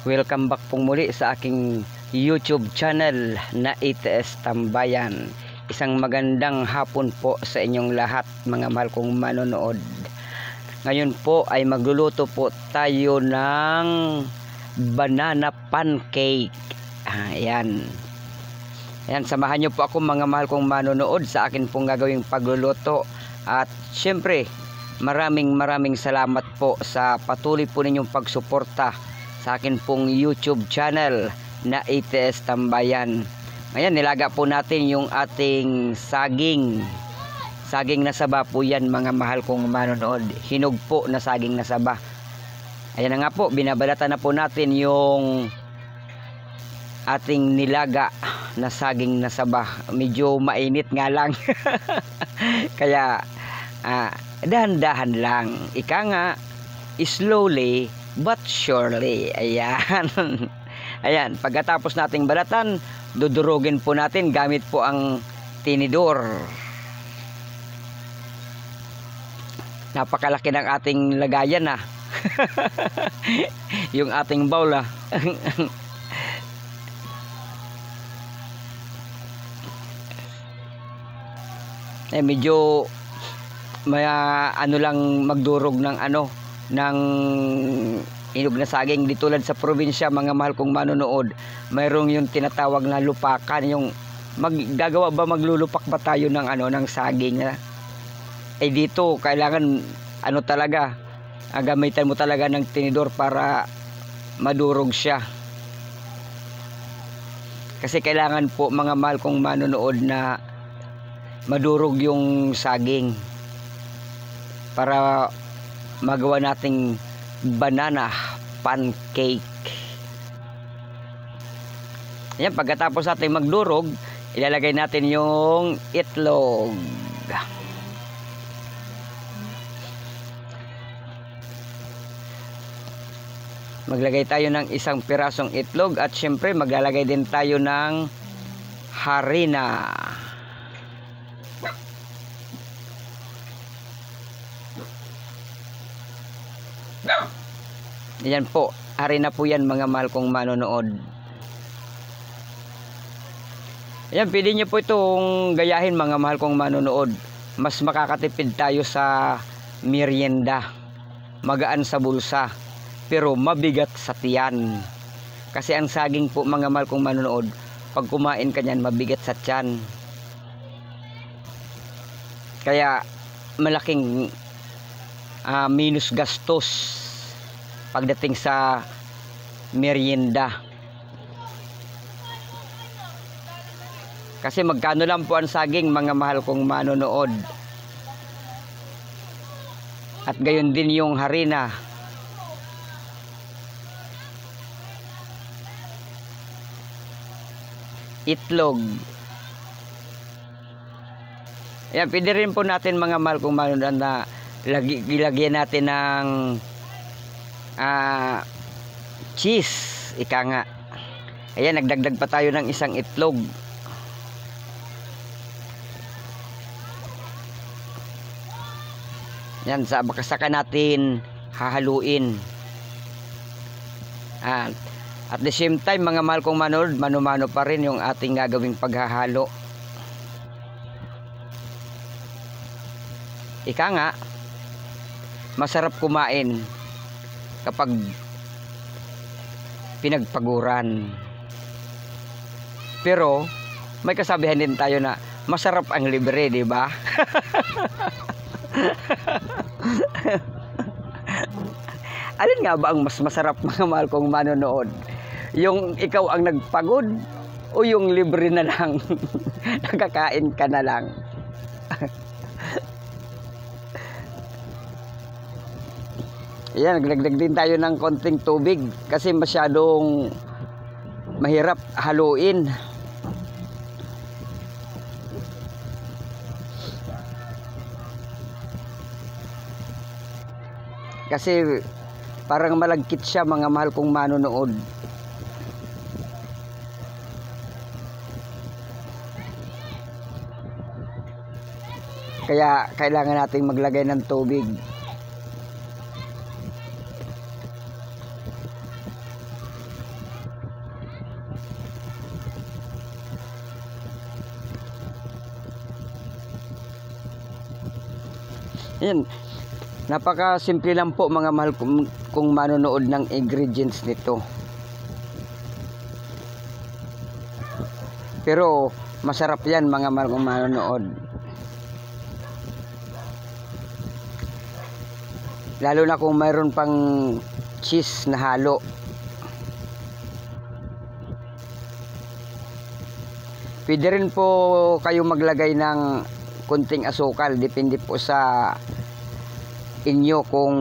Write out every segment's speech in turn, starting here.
Welcome back pong muli sa aking YouTube channel na ITS Tambayan. Isang magandang hapon po sa inyong lahat mga mahal kong manonood. Ngayon po ay magluluto po tayo ng banana pancake. Ayan. Ayan, samahan nyo po ako mga mahal kong manonood sa akin pong gagawing pagluluto. At syempre, maraming salamat po sa patuloy po ninyong pagsuporta sa akin pong YouTube channel na ITS Tambayan. Ngayon, nilaga po natin yung ating saging. Saging na saba po yan mga mahal kong manonood. Hinog po na saging na saba. Ayan na nga po, binabalatan na po natin yung ating nilaga na saging na saba. Medyo mainit nga lang. Kaya, dahan-dahan lang. Ika nga, slowly but surely. Ayan. Ayan, pagkatapos nating balatan, dudurugin po natin gamit po ang tinidor. Napakalaki ng ating lagayan yung ating bowl medyo may ano lang magdurog ng ng hinog na saging. Di tulad sa probinsya mga mahal kong manonood, mayroong yung tinatawag na lupakan, yung maggagawa ba, maglulupak ba tayo ng ng saging dito kailangan talaga gamitan mo talaga ng tinidor para madurog siya, kasi kailangan po mga mahal kong manonood na madurog yung saging para magawa nating banana pancake. Ayan, pagkatapos natin magdurog, ilalagay natin yung itlog. Maglagay tayo ng isang pirasong itlog at syempre maglalagay din tayo ng harina. Yan po, harina po yan mga mahal kong manonood. Yan, pwede nyo po itong gayahin mga mahal kong manonood. Mas makakatipid tayo sa merienda. Magaan sa bulsa, pero mabigat sa tiyan. Kasi ang saging po mga mahal kong manonood, pag kumain ka nyan, mabigat sa tiyan. Kaya malaking minus gastos pagdating sa merienda. Kasi magkano lang po ang saging mga mahal kong manonood. At gayon din yung harina. Itlog. Ayan, pwede rin po natin mga mahal kong manonood na ilagyan natin ng cheese, ika nga. Ayan, nagdagdag pa tayo ng isang itlog. Yan, saka natin hahaluin. At the same time mga mahal kong manood, mano-mano pa rin yung ating gagawing paghahalo. Ika nga, masarap kumain kapag pinagpaguran. Pero may kasabihan din tayo na masarap ang libre, di ba? Alin nga ba ang mas masarap mga mahal kong manonood? Yung ikaw ang nagpagod o yung libre na lang? Nakakain ka na lang. Ayan, naglagdag din tayo ng konting tubig kasi masyadong mahirap haluin. Kasi parang malagkit siya mga mahal kong manonood. Kaya kailangan nating maglagay ng tubig. Yan, napaka simple lang po mga mahal kung manonood ng ingredients nito. Pero masarap yan mga mahal kung manonood. Lalo na kung mayroon pang cheese na halo. Pwede rin po kayo maglagay ng kunting asukal. Depende po sa inyo kung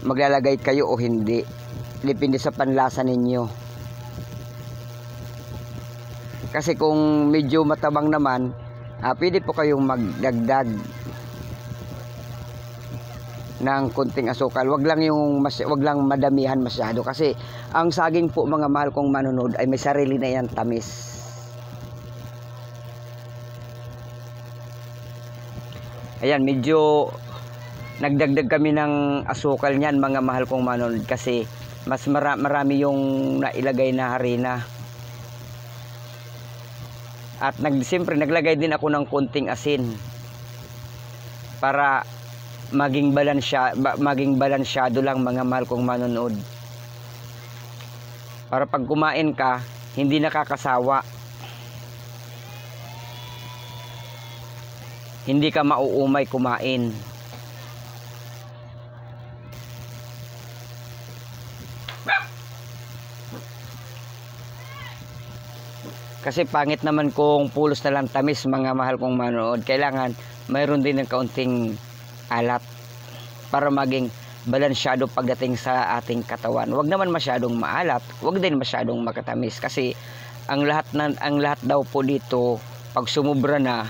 maglalagay kayo o hindi. Depende sa panlasa ninyo. Kasi kung medyo matabang naman, pwede po kayong magdagdag ng kunting asukal. Wag lang madamihan masyado kasi ang saging po mga mahal kong manonood ay may sarili na yan tamis. Ayan, medyo nagdagdag kami ng asukal niyan mga mahal kong manonood kasi mas marami yung nailagay na harina. At siyempre naglagay din ako ng konting asin para maging balansyado lang mga mahal kong manonood. Para pag kumain ka, hindi nakakasawa. Hindi ka mauumay kumain. Kasi pangit naman kung pulos na lang tamis mga mahal kong manonood. Kailangan mayroon din ng kaunting alat para maging balansyado pagdating sa ating katawan. Huwag naman masyadong maalat, huwag din masyadong makatamis kasi ang lahat daw po dito pag sumubra na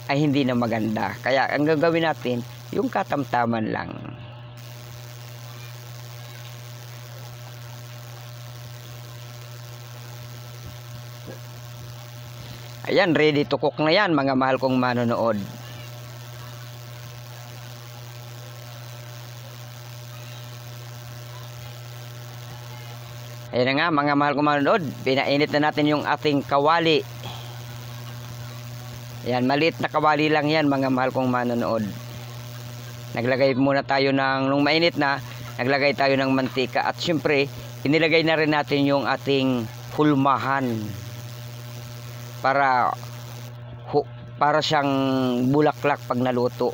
ay hindi na maganda. Kaya ang gagawin natin, yung katamtaman lang. Ayan, ready to cook na yan mga mahal kong manonood. Ayan na nga mga mahal kong manonood, pinainit na natin yung ating kawali. Ayan, maliit na kawali lang yan mga mahal kong manonood. Naglagay muna tayo nung mainit na, naglagay tayo ng mantika. At syempre, inilagay na rin natin yung ating hulmahan. Para siyang bulaklak pag naluto.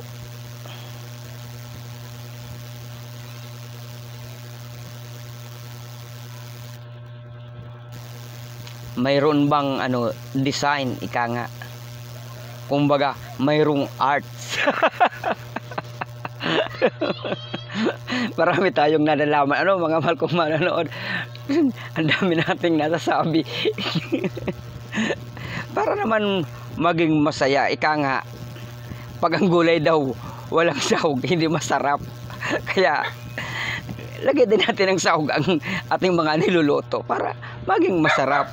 Mayroon bang design ika nga? Kumbaga, mayroong arts. Marami tayong nalalaman. Mga mahal kong manonood. Ang dami nating nasasabi. Para naman maging masaya. Ika nga, pag ang gulay daw walang sahog, hindi masarap. Kaya, lagay din natin ng sahog ang ating mga niluluto para maging masarap.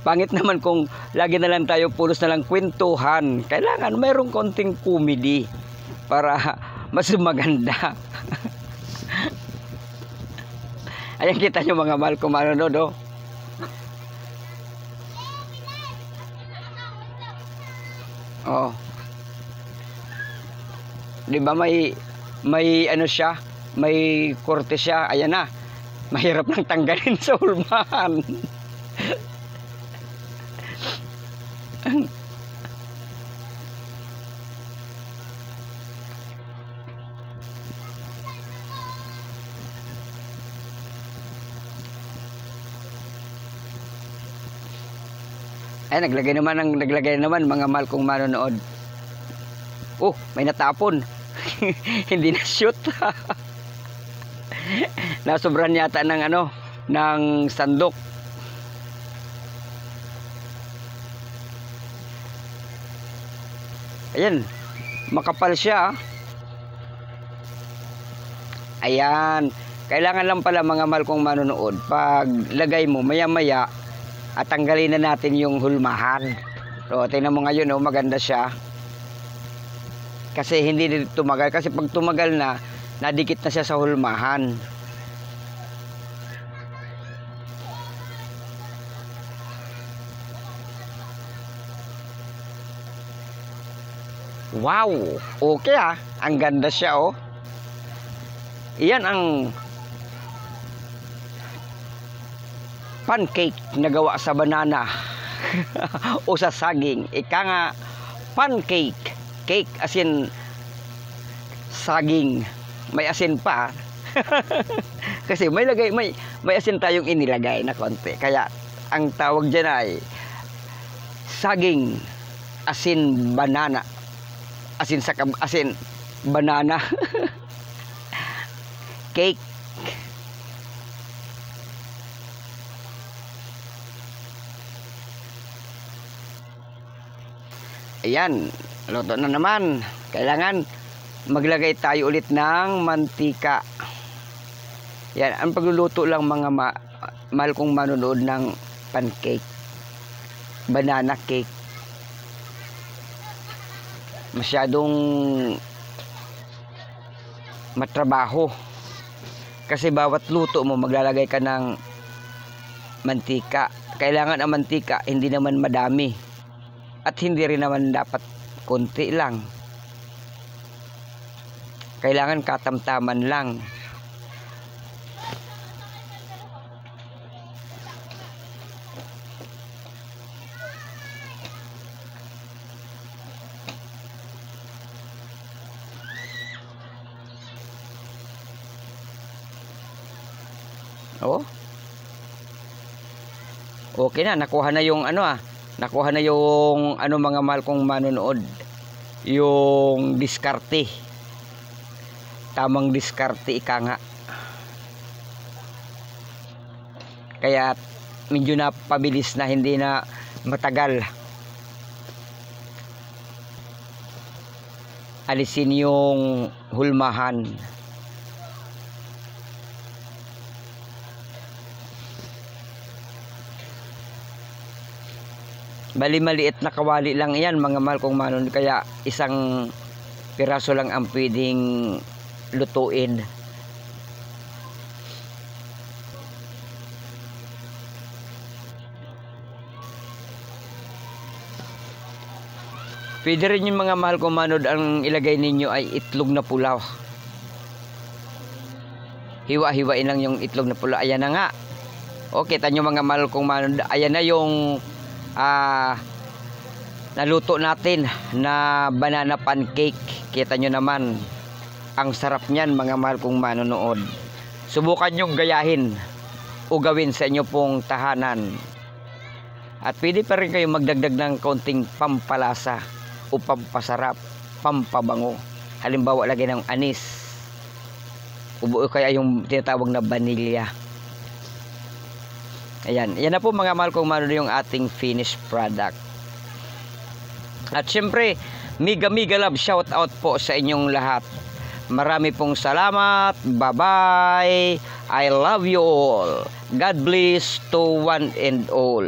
Pangit naman kung lagi na lang tayo pulos na lang kwentuhan. Kailangan mayroong konting comedy para mas maganda. Ayan, kita nyo mga mahal kong manonood, oh. Di ba may siya, may korte siya. Ayan na. Mahirap nang tanggalin sa hulmahan. Ay, naglagay naman mga mahal kong manonood. Oh, may natapon. Hindi na shoot. Nasobran yata ng sandok. Ayan, makapal siya. Ayan, kailangan lang pala mga mahal kong manonood, pag lagay mo maya-maya at tanggalin na natin yung hulmahan. So, tingnan mo ngayon, maganda siya. Kasi hindi dito tumagal. Kasi pag tumagal na, nadikit na siya sa hulmahan. Wow! Okay ah. Ang ganda siya oh. Iyan ang pancake na gawa sa banana o sa saging. Ika nga pancake. Cake asin saging. May asin pa. Kasi may asin tayong inilagay na konti. Kaya ang tawag diyan ay saging asin banana. Asin banana. Cake. Ayan, luto na naman. Kailangan maglagay tayo ulit ng mantika. Yan, ang pagluluto lang mga mahal kong manonood ng pancake. Banana cake. Masyadong matrabaho. Kasi bawat luto mo maglalagay ka ng mantika. Kailangan ang mantika hindi naman madami. At hindi rin naman dapat konti lang. Kailangan katamtaman lang. Oh. Okay na, nakuha na yung nakuha na yung mga mahal kong manonood. Yung diskarte. Tamang diskarte ika nga. Kaya medyo na pabilis na, hindi na matagal. Alisin yung hulmahan. Bali maliit na kawali lang yan mga mahal kong manonood. Kaya isang piraso lang ang pwedeng lutuin. Pwede rin yung mga mahal kong manonood, ang ilagay ninyo ay itlog na pulaw. Hiwa-hiwain lang yung itlog na pulaw. Ayan na nga. O, kita nyo mga mahal kong manonood. Ayan na yung naluto natin na banana pancake. Kita nyo naman. Ang sarap niyan mga mahal kong manonood. Subukan nyong gayahin o gawin sa inyo pong tahanan. At pwede pa rin kayo magdagdag ng kaunting pampalasa o pampasarap, pampabango. Halimbawa, lagay ng anis. O kaya yung tinatawag na vanilya. Ayan. Yan na po mga mahal kong manonood yung ating finished product. At syempre, mega love shout out po sa inyong lahat. Marami pong salamat. Bye-bye. I love you all. God bless to one and all.